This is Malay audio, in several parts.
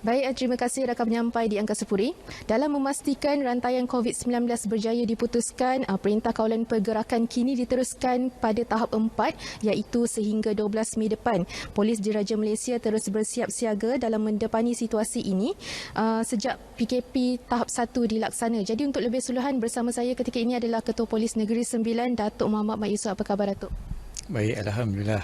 Baik, terima kasih rakan penyampai di Angkasa Puri. Dalam memastikan rantaian COVID-19 berjaya diputuskan, Perintah Kawalan Pergerakan kini diteruskan pada tahap 4 iaitu sehingga 12 Mei depan. Polis Diraja Malaysia terus bersiap siaga dalam mendepani situasi ini sejak PKP tahap 1 dilaksana. Jadi untuk lebih suluhan bersama saya ketika ini adalah Ketua Polis Negeri Sembilan, Datuk Muhammad Mat Yusof. Apa khabar, Datuk? Baik, Alhamdulillah.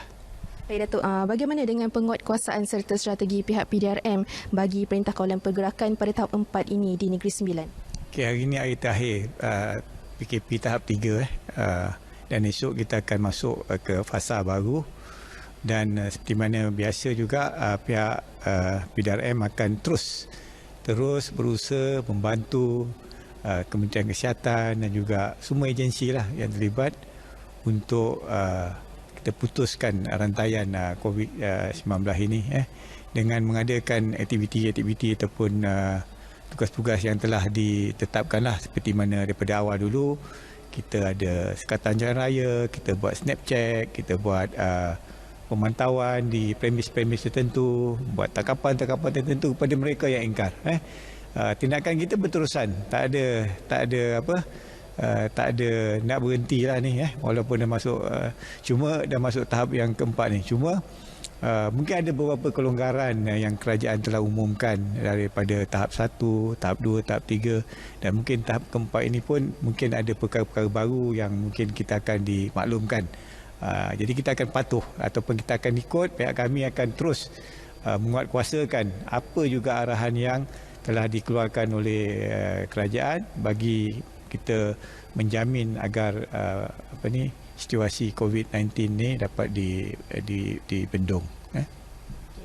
Baik, Datuk. Bagaimana dengan penguatkuasaan serta strategi pihak PDRM bagi Perintah Kawalan Pergerakan pada tahap 4 ini di Negeri Sembilan? Okay, hari ini hari terakhir PKP tahap 3 dan esok kita akan masuk ke fasa baru dan seperti mana biasa juga pihak PDRM akan terus berusaha membantu Kementerian Kesihatan dan juga semua agensi lah yang terlibat untuk kita putuskan rantaian COVID-19 ini dengan mengadakan aktiviti-aktiviti ataupun tugas-tugas yang telah ditetapkanlah seperti mana daripada awal dulu. Kita ada sekatan jalan raya, kita buat snap check, kita buat pemantauan di premis-premis tertentu, buat takapan-takapan tertentu kepada mereka yang ingkar. Tindakan kita berterusan, tak ada nak berhenti lah ni walaupun dah masuk cuma dah masuk tahap yang keempat ni. Cuma mungkin ada beberapa kelonggaran yang kerajaan telah umumkan daripada tahap 1, tahap 2, tahap 3 dan mungkin tahap keempat ini pun mungkin ada perkara-perkara baru yang mungkin kita akan dimaklumkan. Jadi kita akan patuh ataupun kita akan ikut. Pihak kami akan terus menguatkuasakan apa juga arahan yang telah dikeluarkan oleh kerajaan bagi kita menjamin agar situasi COVID-19 ni dapat dibendung.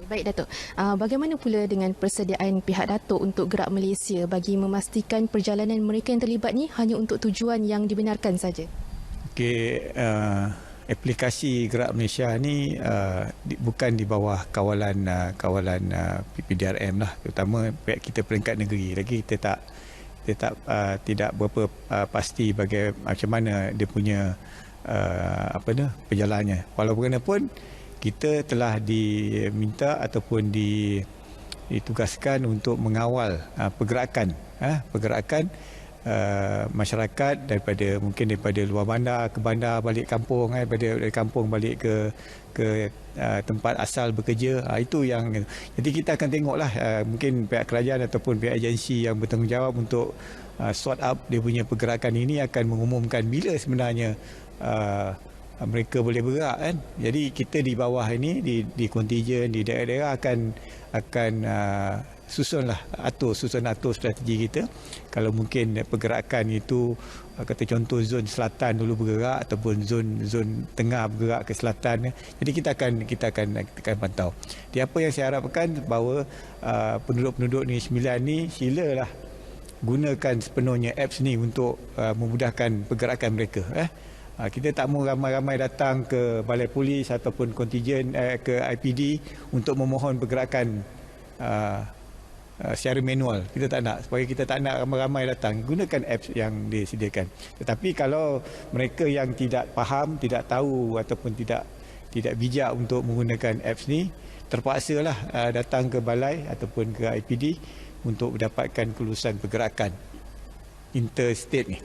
Baik, Datuk. Bagaimana pula dengan persediaan pihak Datuk untuk gerak Malaysia bagi memastikan perjalanan mereka yang terlibat ni hanya untuk tujuan yang dibenarkan saja? Okey, aplikasi Gerak Malaysia ni bukan di bawah kawalan PDRM lah, terutama kita peringkat negeri. Lagi kita tidak berapa pasti macam mana dia punya perjalanannya. Walaupun kita telah diminta ataupun ditugaskan untuk mengawal pergerakan masyarakat daripada luar bandar ke bandar, balik kampung, dari kampung balik ke tempat asal bekerja. Itu yang jadi kita akan tengoklah mungkin pihak kerajaan ataupun pihak agensi yang bertanggungjawab untuk sort up dia punya pergerakan ini akan mengumumkan bila sebenarnya mereka boleh bergerak kan. Jadi kita di bawah ini di kontijen di daerah-daerah akan susun atur strategi kita. Kalau mungkin pergerakan itu kata contoh zon selatan dulu bergerak ataupun zon tengah bergerak ke selatan. Jadi kita akan pantau. Jadi apa yang saya harapkan bahawa penduduk-penduduk ni Sembilan ni silalah gunakan sepenuhnya apps ni untuk memudahkan pergerakan mereka. Kita tak mahu ramai-ramai datang ke balai polis ataupun kontijen ke IPD untuk memohon pergerakan secara manual. Kita tak nak, supaya kita tak nak ramai-ramai datang. Gunakan apps yang disediakan. Tetapi kalau mereka yang tidak faham, tidak tahu ataupun tidak bijak untuk menggunakan apps ni, terpaksalah datang ke balai ataupun ke IPD untuk mendapatkan kelulusan pergerakan interstate ni.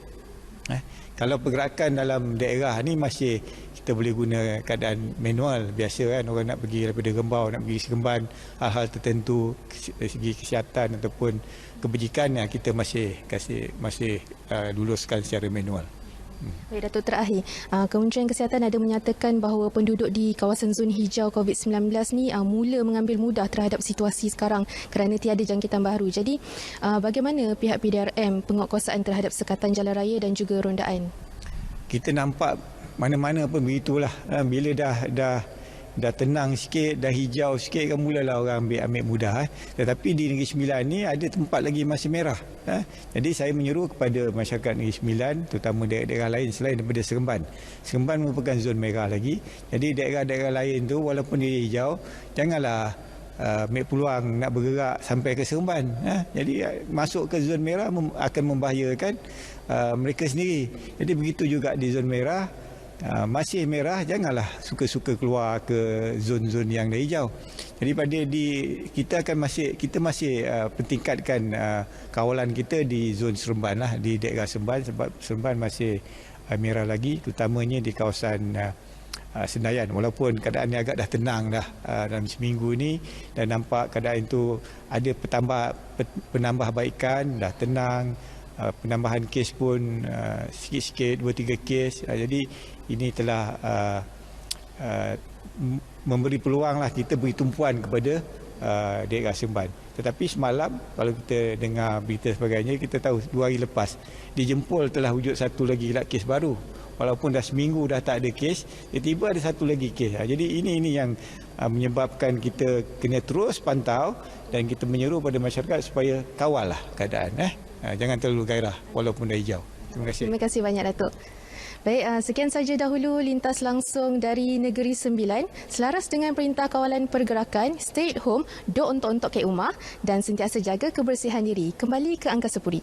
Kalau pergerakan dalam daerah ni masih kita boleh guna keadaan manual biasa kan. Orang nak pergi daripada Rembau, nak pergi Seremban, hal-hal tertentu dari segi kesihatan ataupun kebajikan yang kita masih luluskan secara manual. Baik, Datuk, terakhir, Kementerian Kesihatan ada menyatakan bahawa penduduk di kawasan zon hijau COVID-19 ni mula mengambil mudah terhadap situasi sekarang kerana tiada jangkitan baru. Jadi bagaimana pihak PDRM penguatkuasaan terhadap sekatan jalan raya dan juga rondaan? Kita nampak mana-mana pun begitulah. Bila dah tenang sikit, dah hijau sikit kan mulalah orang ambil mudah. Tetapi di Negeri Sembilan ni ada tempat lagi masih merah. Jadi saya menyeru kepada masyarakat Negeri Sembilan, terutama daerah-daerah lain selain daripada Seremban. Seremban merupakan zon merah lagi. Jadi daerah-daerah lain tu walaupun dia hijau, janganlah ambil peluang nak bergerak sampai ke Seremban. Jadi masuk ke zon merah akan membahayakan mereka sendiri. Jadi begitu juga di zon merah, masih merah, janganlah suka-suka keluar ke zon-zon yang dah hijau. Jadi kita masih pentingkatkan kawalan kita di zon Seremban lah, di daerah Seremban, sebab Seremban masih merah lagi, terutamanya di kawasan Senayan. Walaupun keadaan ni agak dah tenang dah dalam seminggu ni, dan nampak keadaan itu ada penambahbaikan, dah tenang, penambahan kes pun sikit-sikit 2-3 kes. Jadi ini telah memberi peluang lah, kita beri tumpuan kepada daerah Seremban. Tetapi semalam kalau kita dengar berita sebagainya, kita tahu 2 hari lepas di Jempol telah wujud satu lagi kes baru. Walaupun dah seminggu dah tak ada kes, tiba-tiba ada satu lagi kes. Jadi ini yang menyebabkan kita kena terus pantau, dan kita menyeru pada masyarakat supaya kawal lah keadaan. Jangan terlalu gairah walaupun dah hijau. Terima kasih. Terima kasih banyak, Datuk. Baik, sekian saja dahulu lintas langsung dari Negeri Sembilan. Selaras dengan Perintah Kawalan Pergerakan, stay at home, duk ontok-ontok kat rumah dan sentiasa jaga kebersihan diri. Kembali ke Angkasa Puri.